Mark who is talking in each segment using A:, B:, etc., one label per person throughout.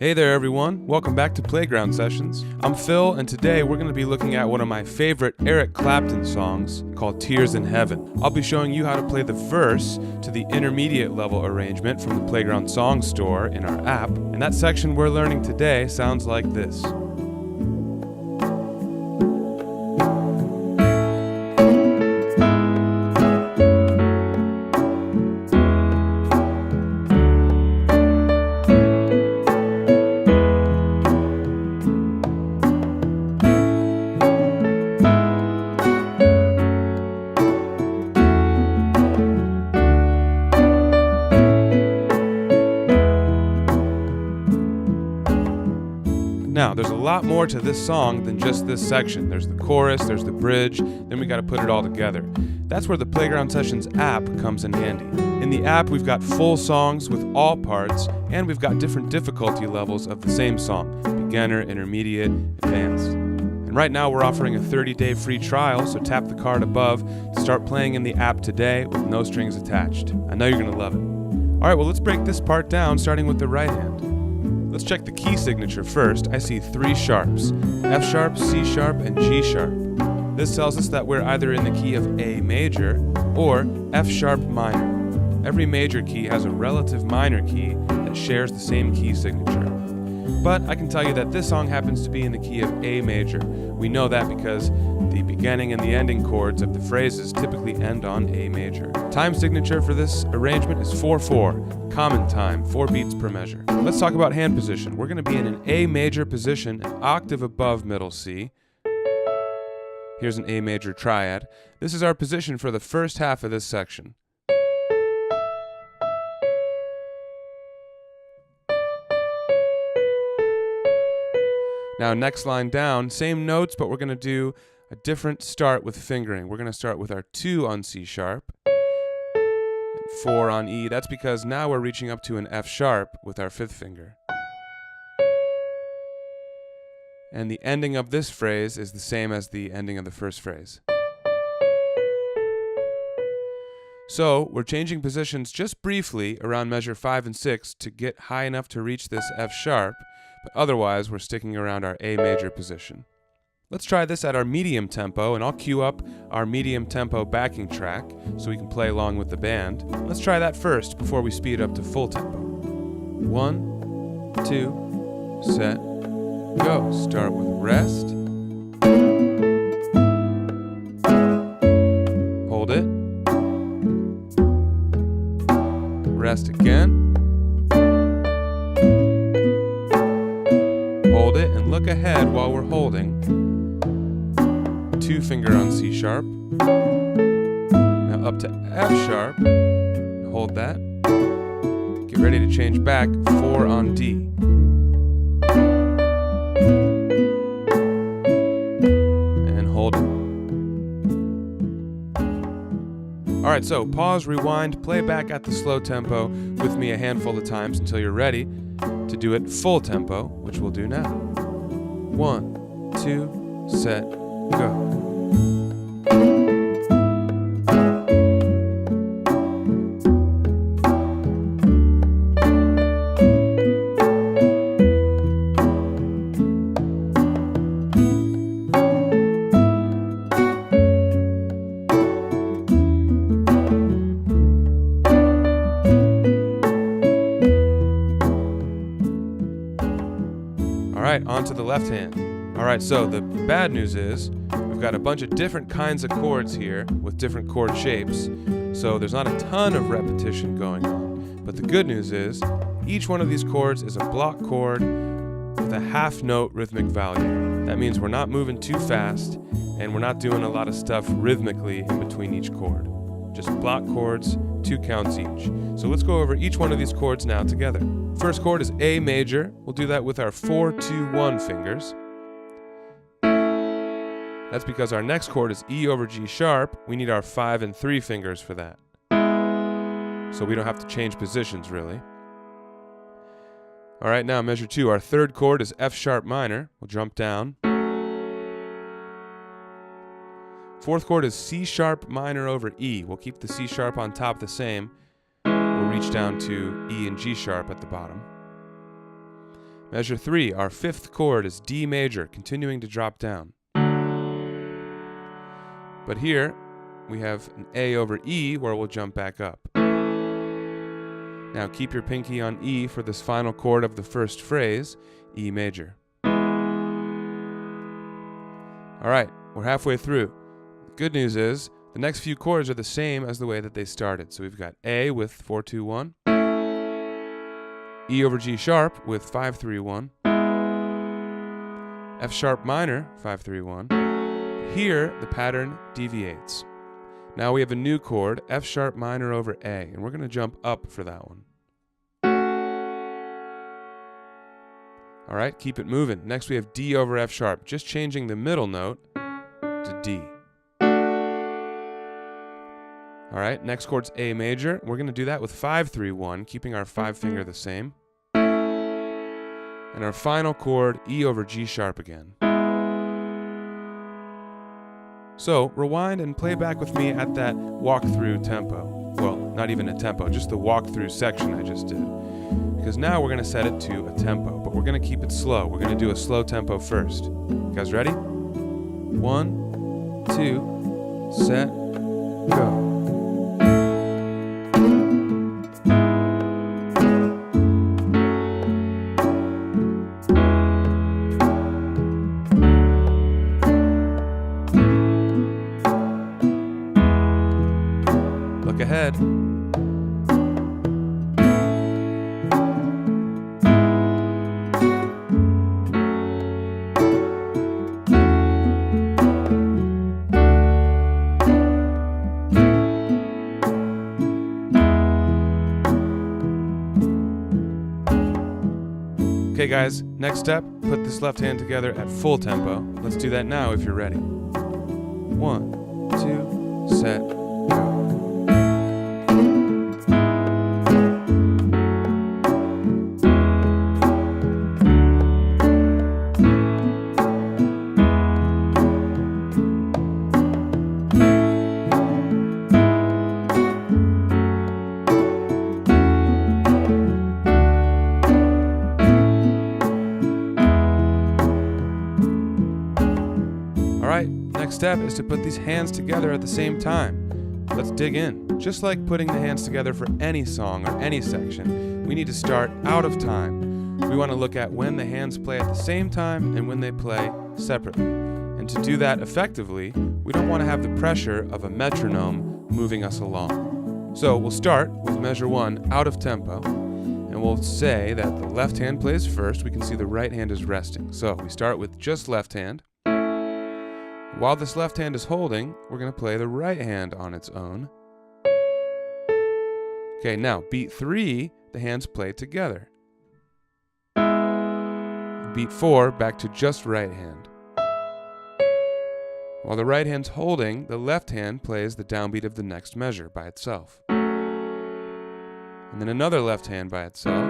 A: Hey there everyone, welcome back to Playground Sessions. I'm Phil, and today we're going to be looking at one of my favorite Eric Clapton songs called Tears in Heaven. I'll be showing you how to play the verse to the intermediate level arrangement from the Playground Song Store in our app, and that section we're learning today sounds like this. Now, there's a lot more to this song than just this section. There's the chorus, there's the bridge, then we got to put it all together. That's where the Playground Sessions app comes in handy. In the app, we've got full songs with all parts, and we've got different difficulty levels of the same song: beginner, intermediate, advanced. And right now, we're offering a 30-day free trial, so tap the card above to start playing in the app today with no strings attached. I know you're going to love it. All right, well, let's break this part down, starting with the right hand. Let's check the key signature first. I see 3 sharps: F sharp, C sharp, and G sharp. This tells us that we're either in the key of A major or F sharp minor. Every major key has a relative minor key that shares the same key signature. But I can tell you that this song happens to be in the key of A major. We know that because the beginning and the ending chords of the phrases typically end on A major. Time signature for this arrangement is 4/4, common time, 4 beats per measure. Let's talk about hand position. We're going to be in an A major position, an octave above middle C. Here's an A major triad. This is our position for the first half of this section. Now, next line down, same notes, but we're going to do a different start with fingering. We're going to start with our 2 on C sharp, and 4 on E. That's because now we're reaching up to an F sharp with our 5th finger. And the ending of this phrase is the same as the ending of the first phrase. So we're changing positions just briefly around measure 5 and 6 to get high enough to reach this F sharp, but otherwise we're sticking around our A major position. Let's try this at our medium tempo, and I'll cue up our medium tempo backing track so we can play along with the band. Let's try that first before we speed up to full tempo. 1, 2, set, go. Start with rest. Hold it. Rest again. Hold it and look ahead while we're holding. 2 finger on C sharp. Now up to F sharp. Hold that. Get ready to change back. 4 on D. And hold it. Alright, so pause, rewind, play back at the slow tempo with me a handful of times until you're ready to do it full tempo, which we'll do now. 1, 2, set, go. Alright, on to the left hand. Alright, so the bad news is we've got a bunch of different kinds of chords here with different chord shapes, so there's not a ton of repetition going on. But the good news is each one of these chords is a block chord with a half note rhythmic value. That means we're not moving too fast and we're not doing a lot of stuff rhythmically in between each chord. Just block chords, 2 counts each. So let's go over each one of these chords now together. First chord is A major. We'll do that with our 4, 2, 1 fingers. That's because our next chord is E over G sharp. We need our 5 and 3 fingers for that. So we don't have to change positions really. All right, now measure 2. Our third chord is F sharp minor. We'll jump down. Fourth chord is C sharp minor over E. We'll keep the C sharp on top the same. We'll reach down to E and G sharp at the bottom. Measure 3, our fifth chord is D major, continuing to drop down. But here, we have an A over E where we'll jump back up. Now keep your pinky on E for this final chord of the first phrase, E major. Alright, we're halfway through. The good news is, the next few chords are the same as the way that they started. So we've got A with 4-2-1, E over G sharp with 5-3-1, F sharp minor, 5-3-1. Here, the pattern deviates. Now we have a new chord, F sharp minor over A, and we're going to jump up for that one. All right, keep it moving. Next we have D over F sharp, just changing the middle note to D. All right, next chord's A major. We're going to do that with 5-3-1, keeping our 5 finger the same. And our final chord, E over G sharp again. So, rewind and play back with me at that walkthrough tempo. Well, not even a tempo, just the walkthrough section I just did. Because now we're going to set it to a tempo, but we're going to keep it slow. We're going to do a slow tempo first. You guys ready? 1, 2, set, go. Look ahead. Okay guys, next step, put this left hand together at full tempo. Let's do that now if you're ready. 1, 2, set, go. Alright, next step is to put these hands together at the same time. Let's dig in. Just like putting the hands together for any song or any section, we need to start out of time. We want to look at when the hands play at the same time and when they play separately. And to do that effectively, we don't want to have the pressure of a metronome moving us along. So we'll start with measure 1 out of tempo, and we'll say that the left hand plays first. We can see the right hand is resting. So we start with just left hand. While this left hand is holding, we're going to play the right hand on its own. Okay, now beat 3, the hands play together. Beat 4, back to just right hand. While the right hand's holding, the left hand plays the downbeat of the next measure by itself. And then another left hand by itself.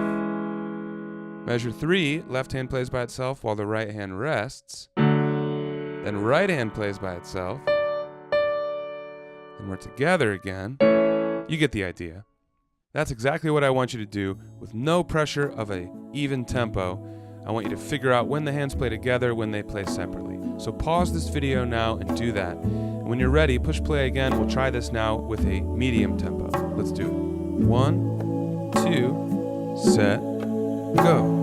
A: Measure 3, left hand plays by itself while the right hand rests. Then right hand plays by itself. Then we're together again. You get the idea. That's exactly what I want you to do with no pressure of an even tempo. I want you to figure out when the hands play together, when they play separately. So pause this video now and do that. And when you're ready, push play again. We'll try this now with a medium tempo. Let's do it. 1, 2, set, go.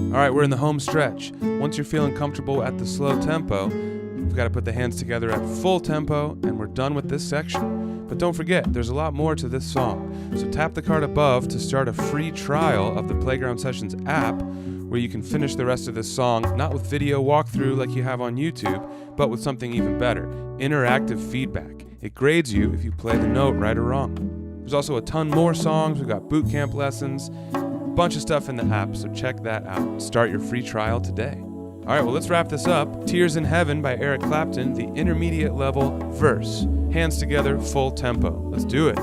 A: Alright, we're in the home stretch. Once you're feeling comfortable at the slow tempo, we've got to put the hands together at full tempo, and we're done with this section. But don't forget, there's a lot more to this song. So tap the card above to start a free trial of the Playground Sessions app, where you can finish the rest of this song, not with video walkthrough like you have on YouTube, but with something even better, interactive feedback. It grades you if you play the note right or wrong. There's also a ton more songs. We've got boot camp lessons, a bunch of stuff in the app, so check that out. Start your free trial today. All right, well, let's wrap this up. Tears in Heaven by Eric Clapton, the intermediate level verse. Hands together, full tempo. Let's do it.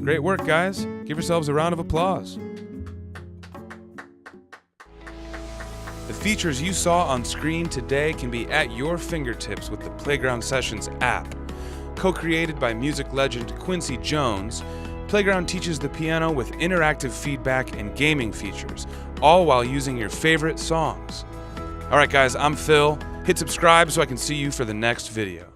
A: Great work, guys. Give yourselves a round of applause. The features you saw on screen today can be at your fingertips with the Playground Sessions app. Co-created by music legend Quincy Jones, Playground teaches the piano with interactive feedback and gaming features, all while using your favorite songs. All right, guys, I'm Phil. Hit subscribe so I can see you for the next video.